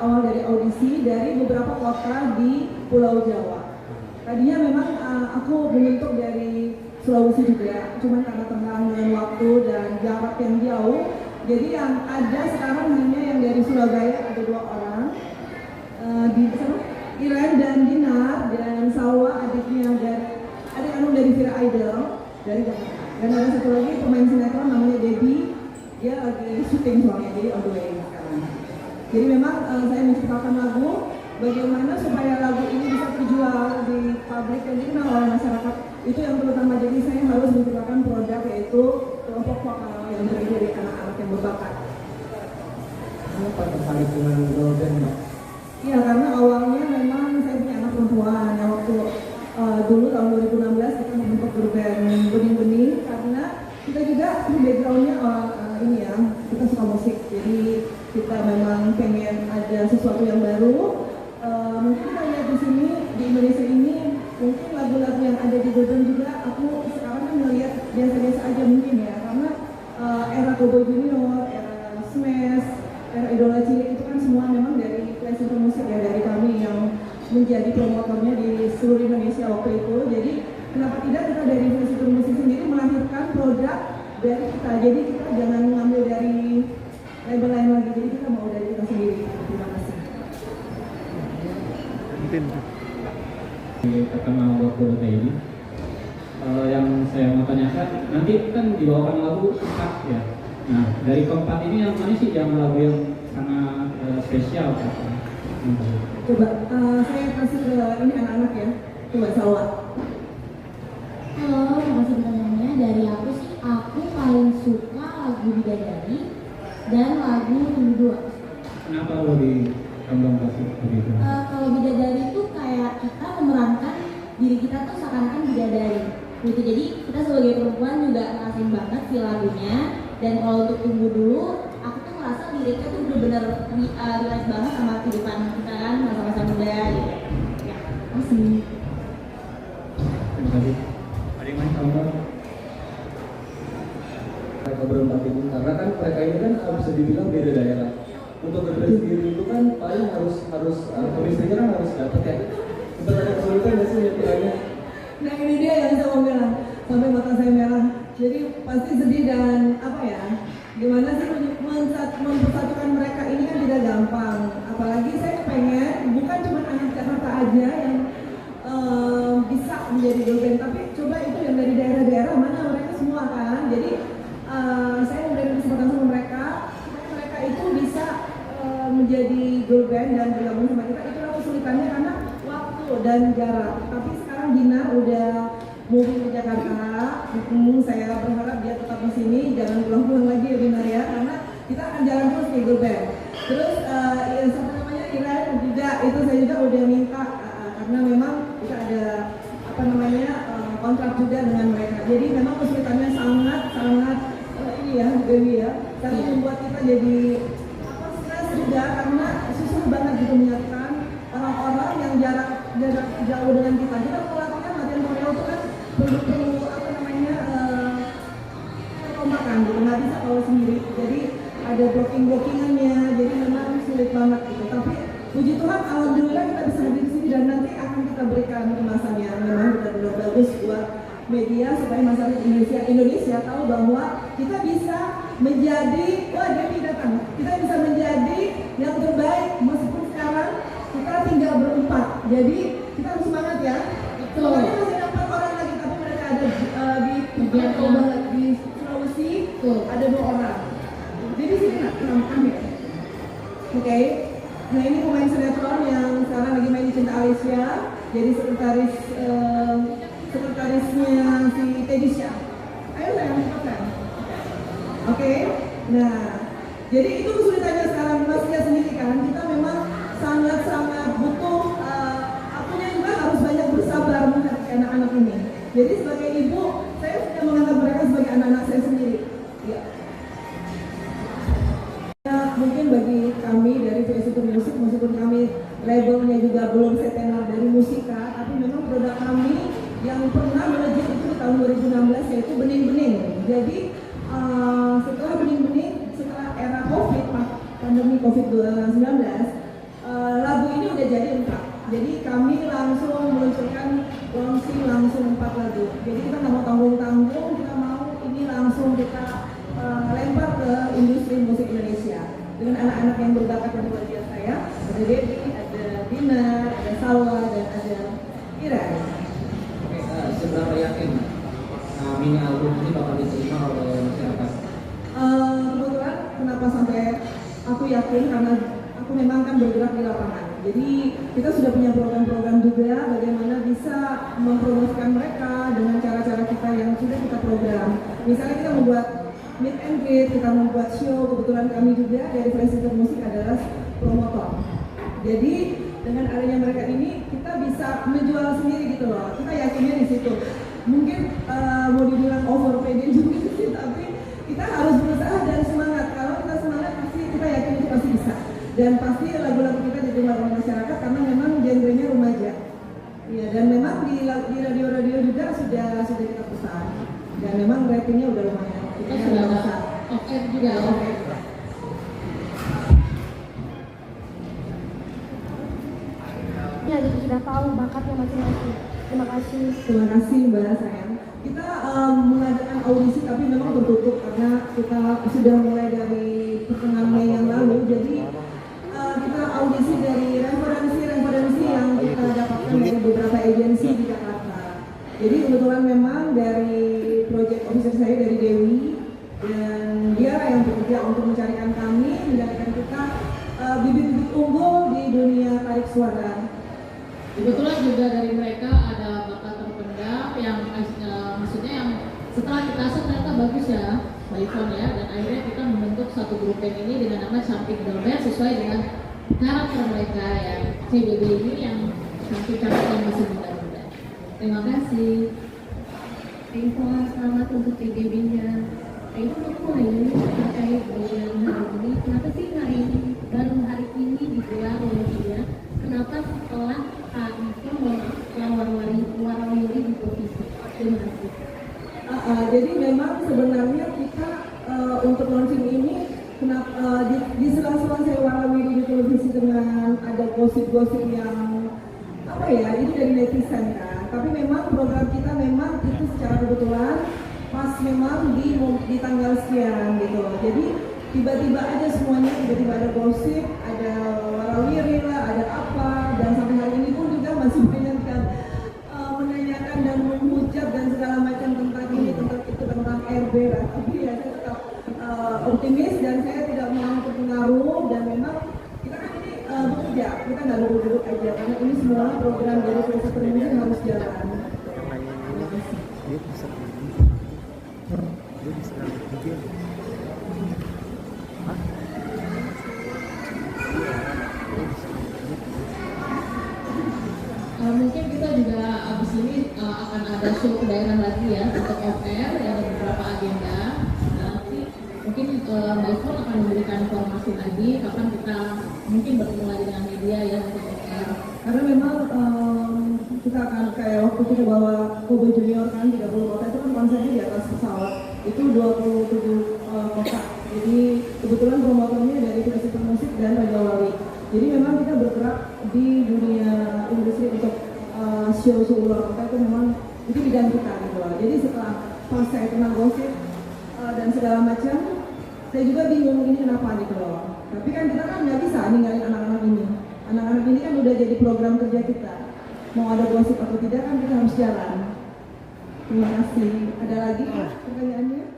berawal dari audisi dari beberapa kota di Pulau Jawa. Tadinya memang aku membentuk dari Sulawesi juga, cuman karena terhalang dengan waktu dan jarak yang jauh, jadi yang ada sekarang hanya yang dari Surabaya ada 2 orang, di sana Iren dan Dinar, dan Salwa adiknya adik anu dari Vira Idol dari Jakarta. Dan ada satu lagi pemain sinetron namanya Debbie, dia lagi syuting soalnya, jadi on the way sekarang. Jadi memang saya menciptakan lagu bagaimana supaya lagu ini bisa terjual di publik dan dikenal oleh masyarakat. Itu yang terutama, jadi saya harus menciptakan produk yaitu kelompok vokal yang terdiri dari anak-anak yang berbakat. Kenapa tertarik dengan girl band, Mbak? Iya, karena awalnya memang saya punya anak perempuan yang waktu dulu tahun 2016 kita membentuk girl band Bening-Bening, karena kita juga backgroundnya ini ya, kita suka musik, jadi kita memang pengen ada sesuatu yang baru. Mungkin kita lihat di sini di Indonesia ini mungkin lagu-lagu yang ada di girl band juga aku sekarang kan melihat biasa-biasa aja mungkin ya, karena era Cowboy Junior, era Smash, era Idola Cilik itu kan semua memang dari Classical Music ya, dari kami yang menjadi promotornya di seluruh Indonesia waktu itu. Jadi kenapa tidak kita dari Classical Music sendiri melahirkan produk dari kita, jadi kita jangan mengambil dari label lain lagi, jadi kita mau dari kita sendiri. Terima kasih. Terkenal waktu ini yang saya mau tanyakan, nanti kan dibawakan lagu 4 ya. Nah, dari keempat ini yang mana sih yang lagu yang sangat spesial? Coba saya kasih ke ini anak-anak ya. Coba Salwa. Halo, makasih pertanyaannya. Dari aku sih, aku paling suka lagu Bidadari dan lagu Tunggu Dua. Kenapa lo di kembang kasih begitu? Kalau Bidadari itu kayak kita memerankan diri kita tuh seakan-akan bidadari gitu. Jadi kita sebagai perempuan juga ngerasain banget si lagunya. Dan kalau untuk Tunggu Dulu, aku tuh ngerasa liriknya tuh bener-bener relate banget sama kehidupan kita kan, masa-masa muda gitu. Ya, masih. Terima kasih. Ada yang lain tambah? Mereka berempat ini, karena kan mereka ini kan bisa dibilang beda daerah. Untuk berbeda sendiri itu kan paling harus kemistrinya kan harus dapat ya. Sempat ada kesulitan nggak sih nyetirnya? Nah ini dia yang saya mau bilang, sampai mata saya merah. Jadi pasti sedih dan apa ya, gimana sih mempersatukan mereka ini kan tidak gampang. Apalagi saya pengen bukan cuma anak Jakarta aja yang bisa menjadi girl band, tapi coba itu yang dari daerah-daerah mana mereka semua kan. Jadi saya memberikan kesempatan sama mereka itu bisa menjadi girl band dan bergabung sama kita. Itulah kesulitannya karena waktu dan jarak. Tapi sekarang Dinar udah moving ke Jakarta. Saya berharap dia tetap di sini, jangan pulang-pulang lagi ya Dinar ya, karena kita akan jalan terus ke girl band. Terus siapa namanya Iren juga, itu saya juga udah minta karena memang kita ada kontrak juga dengan mereka. Jadi memang kesulitannya sangat ini ya Dewi ya, karena membuat kita jadi stres juga karena susah banget gitu menyatukan orang-orang yang jarak jauh dengan kita. Kita kalau latihan koreo itu kan perlu perombakan gitu, nggak bisa kalau sendiri. Jadi ada blockingannya, jadi memang sulit banget gitu. Tapi puji Tuhan, alhamdulillah kita bisa hadir di sini dan nanti akan kita berikan kemasannya memang benar-benar bagus buat media supaya masyarakat Indonesia tahu bahwa kita bisa menjadi, wah Dewi datang, kita bisa menjadi yang terbaik meskipun sekarang kita tinggal berempat. Jadi kita harus semangat ya. Semuanya masih ada 4 orang lagi, tapi mereka ada di Sulawesi, ada 2 orang. Jadi sini nampak ya. Oke. Nah ini pemain sinetron yang sekarang lagi main di Cinta Alicia, jadi sekretarisnya si Tedisha. Ayo sayang, cepat. Oke. Nah, jadi itu kesulitannya sekarang, Mas lihat sendiri kan, kita memang sangat butuh, akunya juga harus banyak bersabar menghadapi anak-anak ini. Jadi sebagai ibu, saya sudah menganggap mereka sebagai anak-anak saya sendiri. Ya. Mungkin bagi kami dari Classical Music, meskipun kami labelnya juga belum setenar dari musika, tapi memang produk kami yang pernah melejit itu di tahun 2016 yaitu Bening-Bening. Jadi setelah Bening-Bening, setelah era COVID, pandemi COVID-19, Jadi kita nggak mau tanggung-tanggung, kita mau ini langsung kita lempar ke industri musik Indonesia dengan anak-anak yang berbakat yang luar biasa ya. Ada Debbie, ada Dina, ada Salwa, dan ada Ira. Oke, seberapa yakin mini album ini bakal diterima oleh masyarakat? Kebetulan kenapa sampai aku yakin karena aku memang kan bergerak di lapangan. Jadi kita sudah punya program-program juga bagaimana bisa mempromosikan mereka dengan cara-cara kita yang sudah kita program. Misalnya kita membuat meet and greet, kita membuat show. Kebetulan kami juga dari Festival Musik adalah promotor. Jadi dengan adanya mereka ini kita bisa menjual sendiri gitu loh. Kita yakinnya di situ. Mungkin mau dibilang overpaid juga sih, tapi kita harus berusaha dan semangat. Kalau kita semangat pasti kita yakin itu pasti bisa. Dan pasti lagu-lagu kita diterima oleh masyarakat karena memang genrenya remaja. Iya, dan memang di radio-radio juga sudah kita pesan. Dan memang ratingnya udah lumayan. Kita sudah ada off air juga ya. Oke. Ya, jadi sudah tahu bakatnya masing-masing. Terima kasih. Terima kasih Mbak sayang. Kita mengadakan audisi tapi memang tertutup karena kita sudah mulai dari pertengahan Mei yang lalu. Jadi kita audisi dari referensi yang kita dapatkan dari beberapa agensi di Jakarta. Jadi kebetulan memang dari project officer saya dari Dewi dan dia yang bekerja untuk mencarikan kami, menjadikan kita bibit-bibit unggul di dunia tarik suara. Kebetulan juga dari mereka ada bakat terpendam yang maksudnya yang setelah kita set ternyata bagus ya Mbak Ivon ya, dan akhirnya kita membentuk satu grup band ini dengan nama Cantik Girl Band sesuai dengan karakter mereka yang CBB ini yang cantik-cantik dan masih muda-muda. Terima kasih. Info selamat untuk PBB-nya. Itu mau ini terkait dengan hari ini. Kenapa sih hari ini baru hari ini digelar oleh dia? Kenapa setelah Kak Ivon warawiri di provinsi? Terima kasih. Jadi memang sebenarnya kita untuk launching ini di sela-sela saya warawiri di televisi dengan ada gosip-gosip yang apa ya, ini dari netizen kan. Tapi memang program kita memang itu secara kebetulan pas memang di tanggal sekian gitu. Jadi tiba-tiba aja semuanya, tiba-tiba ada gosip, ada warawiri lah, ada apa, dan sampai hari ini pun juga masih banyak kan menanyakan dan menghujat dan segala macam tentang ini, tentang itu, tentang RB lah. Tapi ya saya tetap optimis dan saya tidak mau terpengaruh, dan memang kita kan ini bekerja, kita nggak duduk-duduk aja karena ini semua program dari Festival Musik harus jalan. Mungkin kita juga abis ini akan ada show ke daerah lagi ya untuk off air, ada beberapa agenda. Nanti mungkin Mbak Ivon akan memberikan informasi lagi kapan kita mungkin bertemu lagi dengan media ya untuk off air. Karena memang kita akan kayak waktu kita bawa Kobe Junior kan 30 kota itu kan konsepnya di atas pesawat itu 27 kota. Jadi kebetulan promotornya dari Festival Musik dan Raja Wali. Jadi memang kita bergerak di dunia industri untuk show-show luar kota itu memang itu bidang kita gitu loh. Jadi setelah pas saya kenal gosip dan segala macam, saya juga bingung ini kenapa gitu loh. Tapi kan kita kan nggak bisa ninggalin anak-anak ini. Anak-anak ini kan udah jadi program kerja kita. Mau ada gosip atau tidak kan kita harus jalan. Terima kasih. Ada lagi pertanyaannya?